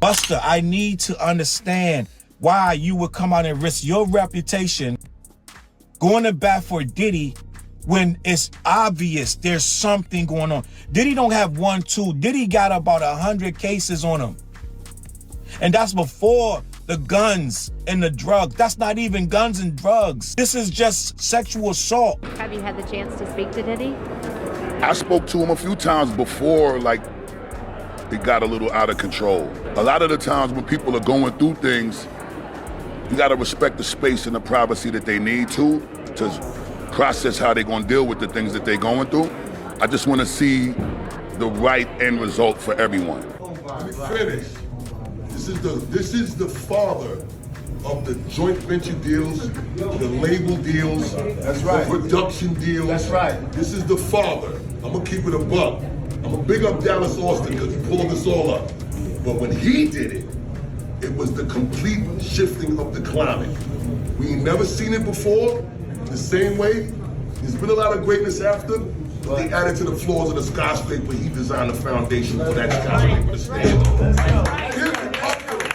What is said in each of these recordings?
Busta, I need to understand why you would come out and risk your reputation going to bat for Diddy when it's obvious there's something going on. Diddy don't have 1, 2. Diddy got about 100 cases on him. And that's before the guns and the drugs. That's not even guns and drugs. This is just sexual assault. Have you had the chance to speak to Diddy? I spoke to him a few times before, like, it got a little out of control. A lot of the times when people are going through things, you gotta respect the space and the privacy that they need to process how they're gonna deal with the things that they're going through. I just wanna see the right end result for everyone. Let me finish. This is the father of the joint venture deals, the label deals, That's right. the production deals. That's right. This is the father. I'm gonna keep it a buck. I'm gonna big up Dallas Austin because he pulled this all up. But when he did it, it was the complete shifting of the climate. We ain't never seen it before in the same way. There's been a lot of greatness after, but they added to the floors of the skyscraper. He designed the foundation for that skyscraper to stand on. Give it up to the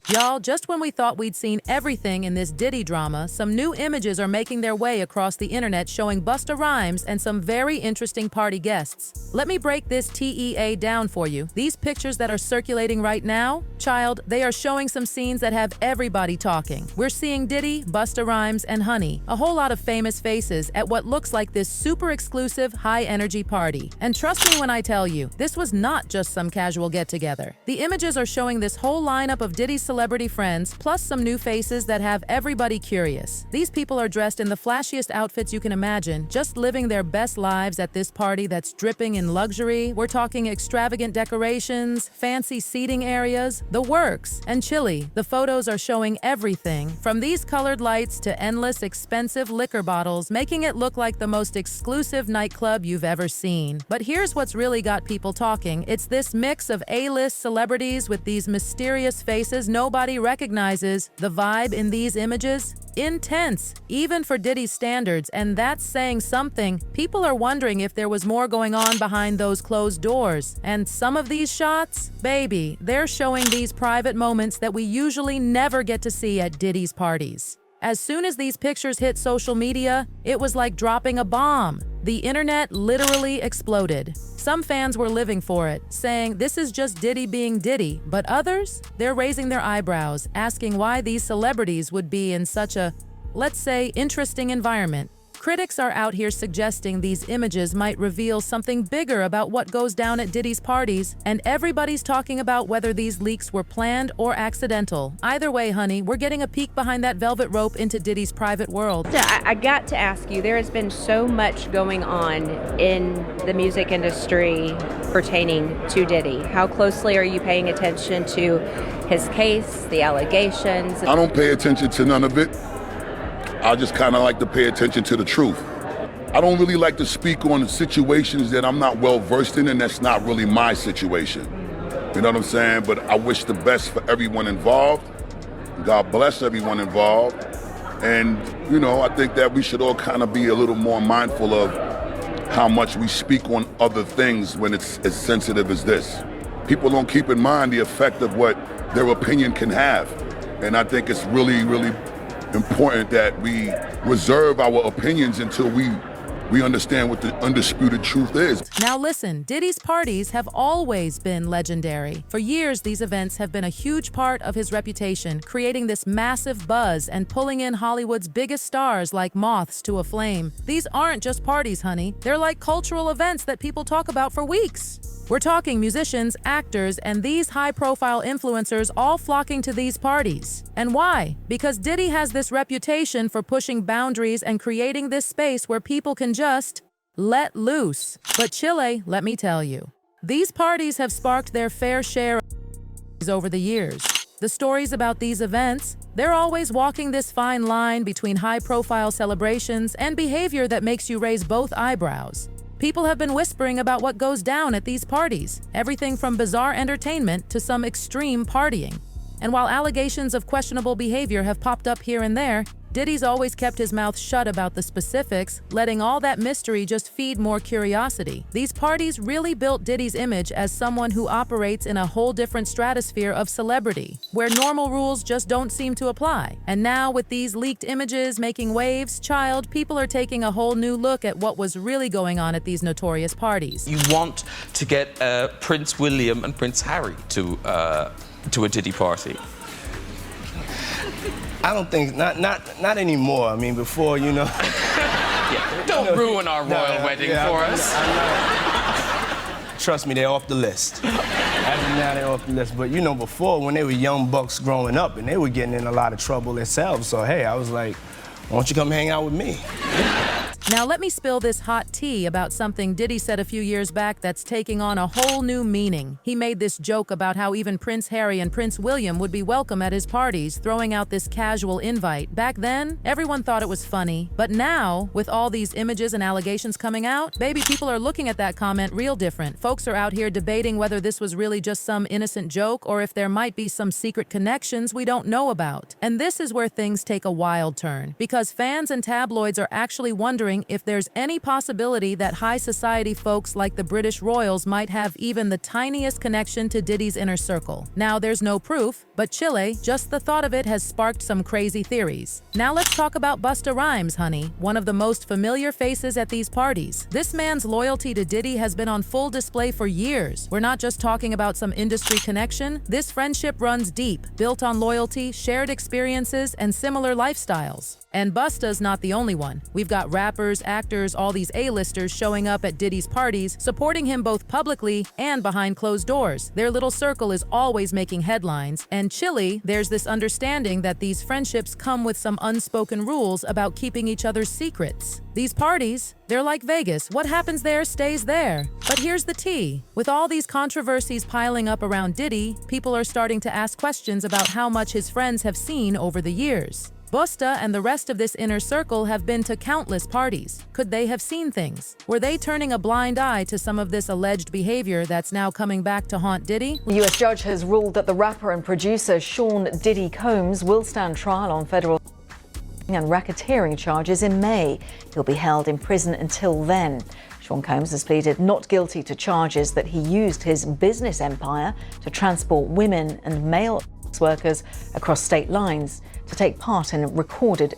Y'all, just when we thought we'd seen everything in this Diddy drama, some new images are making their way across the internet showing Busta Rhymes and some very interesting party guests. Let me break this TEA down for you. These pictures that are circulating right now, child, they are showing some scenes that have everybody talking. We're seeing Diddy, Busta Rhymes, and Honey, a whole lot of famous faces at what looks like this super exclusive, high-energy party. And trust me when I tell you, this was not just some casual get-together. The images are showing this whole lineup of Diddy's celebrity friends, plus some new faces that have everybody curious. These people are dressed in the flashiest outfits you can imagine, just living their best lives at this party that's dripping in luxury. We're talking extravagant decorations, fancy seating areas, the works. And chilly, the photos are showing everything from these colored lights to endless expensive liquor bottles, making it look like the most exclusive nightclub you've ever seen. But here's what's really got people talking. It's this mix of A-list celebrities with these mysterious faces nobody recognizes. The vibe in these images? Intense, even for Diddy's standards, and that's saying something. People are wondering if there was more going on behind those closed doors. And some of these shots, baby, they're showing these private moments that we usually never get to see at Diddy's parties. As soon as these pictures hit social media, it was like dropping a bomb. The internet literally exploded. Some fans were living for it, saying this is just Diddy being Diddy, but others, they're raising their eyebrows, asking why these celebrities would be in such a, let's say, interesting environment. Critics are out here suggesting these images might reveal something bigger about what goes down at Diddy's parties, and everybody's talking about whether these leaks were planned or accidental. Either way, honey, we're getting a peek behind that velvet rope into Diddy's private world. I got to ask you, there has been so much going on in the music industry pertaining to Diddy. How closely are you paying attention to his case, the allegations? I don't pay attention to none of it. I just kind of like to pay attention to the truth. I don't really like to speak on situations that I'm not well versed in, and that's not really my situation. You know what I'm saying? But I wish the best for everyone involved. God bless everyone involved. And, you know, I think that we should all kind of be a little more mindful of how much we speak on other things when it's as sensitive as this. People don't keep in mind the effect of what their opinion can have. And I think it's really, really important that we reserve our opinions until we understand what the undisputed truth is. Now listen, Diddy's parties have always been legendary. For years, these events have been a huge part of his reputation, creating this massive buzz and pulling in Hollywood's biggest stars like moths to a flame. These aren't just parties, honey. They're like cultural events that people talk about for weeks. We're talking musicians, actors, and these high-profile influencers all flocking to these parties. And why? Because Diddy has this reputation for pushing boundaries and creating this space where people can just let loose. But Chile, let me tell you, these parties have sparked their fair share of over the years. The stories about these events, they're always walking this fine line between high-profile celebrations and behavior that makes you raise both eyebrows. People have been whispering about what goes down at these parties, everything from bizarre entertainment to some extreme partying. And while allegations of questionable behavior have popped up here and there, Diddy's always kept his mouth shut about the specifics, letting all that mystery just feed more curiosity. These parties really built Diddy's image as someone who operates in a whole different stratosphere of celebrity, where normal rules just don't seem to apply. And now, with these leaked images making waves, people are taking a whole new look at what was really going on at these notorious parties. You want to get Prince William and Prince Harry to a Diddy party? I don't think, not anymore. I mean, before, you know. Yeah, don't ruin our royal wedding for us. Trust me, they're off the list. As of now, they're off the list. But, you know, before, when they were young bucks growing up, and they were getting in a lot of trouble themselves, so, hey, I was like, why don't you come hang out with me? Now let me spill this hot tea about something Diddy said a few years back that's taking on a whole new meaning. He made this joke about how even Prince Harry and Prince William would be welcome at his parties, throwing out this casual invite. Back then, everyone thought it was funny. But now, with all these images and allegations coming out, baby, people are looking at that comment real different. Folks are out here debating whether this was really just some innocent joke or if there might be some secret connections we don't know about. And this is where things take a wild turn, because fans and tabloids are actually wondering if there's any possibility that high society folks like the British royals might have even the tiniest connection to Diddy's inner circle. Now, there's no proof, but Chile, just the thought of it has sparked some crazy theories. Now let's talk about Busta Rhymes, honey, one of the most familiar faces at these parties. This man's loyalty to Diddy has been on full display for years. We're not just talking about some industry connection. This friendship runs deep, built on loyalty, shared experiences, and similar lifestyles. And Busta's not the only one. We've got rappers, actors, all these A-listers showing up at Diddy's parties, supporting him both publicly and behind closed doors. Their little circle is always making headlines. And Chile, there's this understanding that these friendships come with some unspoken rules about keeping each other's secrets. These parties, they're like Vegas. What happens there stays there. But here's the tea. With all these controversies piling up around Diddy, people are starting to ask questions about how much his friends have seen over the years. Busta and the rest of this inner circle have been to countless parties. Could they have seen things? Were they turning a blind eye to some of this alleged behavior that's now coming back to haunt Diddy? The U.S. judge has ruled that the rapper and producer Sean Diddy Combs will stand trial on federal and racketeering charges in May. He'll be held in prison until then. Sean Combs has pleaded not guilty to charges that he used his business empire to transport women and male workers across state lines to take part in recorded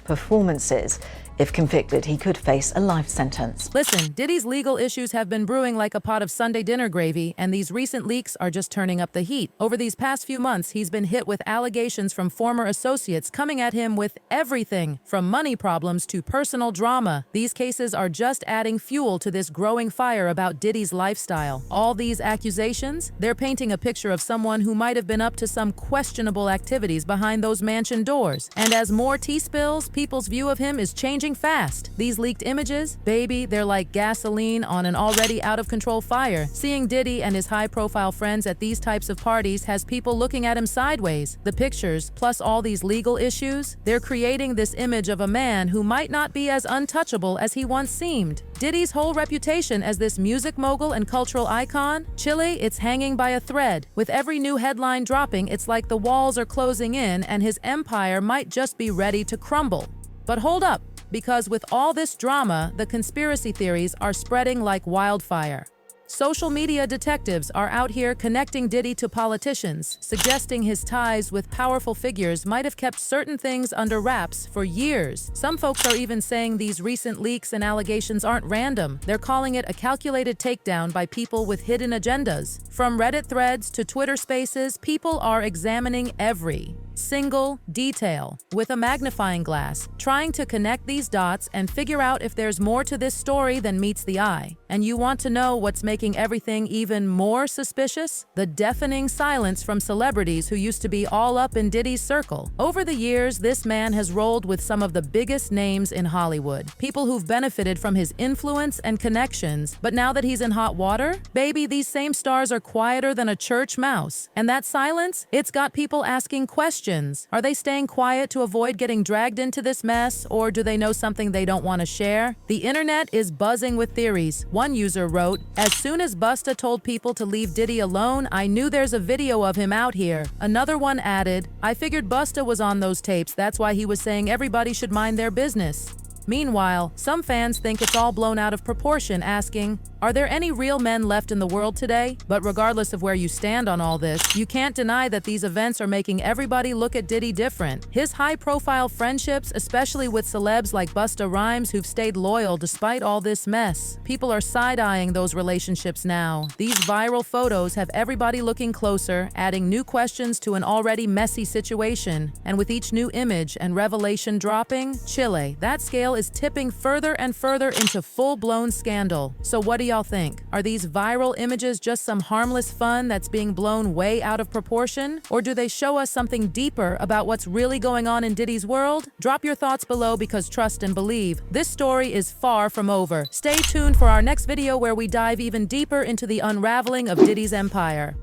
performances. If convicted, he could face a life sentence. Listen, Diddy's legal issues have been brewing like a pot of Sunday dinner gravy, and these recent leaks are just turning up the heat. Over these past few months, he's been hit with allegations from former associates coming at him with everything from money problems to personal drama. These cases are just adding fuel to this growing fire about Diddy's lifestyle. All these accusations, they're painting a picture of someone who might have been up to some questionable activities behind those mansion doors. And as more tea spills, people's view of him is changing fast. These leaked images, baby, they're like gasoline on an already out-of-control fire. Seeing Diddy and his high-profile friends at these types of parties has people looking at him sideways. The pictures, plus all these legal issues, they're creating this image of a man who might not be as untouchable as he once seemed. Diddy's whole reputation as this music mogul and cultural icon, Chile, it's hanging by a thread. With every new headline dropping, it's like the walls are closing in and his empire might just be ready to crumble. But hold up. Because with all this drama, the conspiracy theories are spreading like wildfire. Social media detectives are out here connecting Diddy to politicians, suggesting his ties with powerful figures might have kept certain things under wraps for years. Some folks are even saying these recent leaks and allegations aren't random. They're calling it a calculated takedown by people with hidden agendas. From Reddit threads to Twitter spaces, people are examining every single detail with a magnifying glass, trying to connect these dots and figure out if there's more to this story than meets the eye. And you want to know what's making everything even more suspicious? The deafening silence from celebrities who used to be all up in Diddy's circle. Over the years, this man has rolled with some of the biggest names in Hollywood, people who've benefited from his influence and connections. But now that he's in hot water, baby, these same stars are quieter than a church mouse. And that silence, it's got people asking questions questions. Are they staying quiet to avoid getting dragged into this mess, or do they know something they don't want to share? The internet is buzzing with theories. One user wrote, "As soon as Busta told people to leave Diddy alone, I knew there's a video of him out here." Another one added, "I figured Busta was on those tapes, that's why he was saying everybody should mind their business." Meanwhile, some fans think it's all blown out of proportion, asking, "Are there any real men left in the world today?" But regardless of where you stand on all this, you can't deny that these events are making everybody look at Diddy different. His high-profile friendships, especially with celebs like Busta Rhymes who've stayed loyal despite all this mess. People are side-eyeing those relationships now. These viral photos have everybody looking closer, adding new questions to an already messy situation. And with each new image and revelation dropping, Chile, that scale is tipping further and further into full-blown scandal. So what do y'all think? Are these viral images just some harmless fun that's being blown way out of proportion? Or do they show us something deeper about what's really going on in Diddy's world? Drop your thoughts below, because trust and believe, this story is far from over. Stay tuned for our next video where we dive even deeper into the unraveling of Diddy's empire.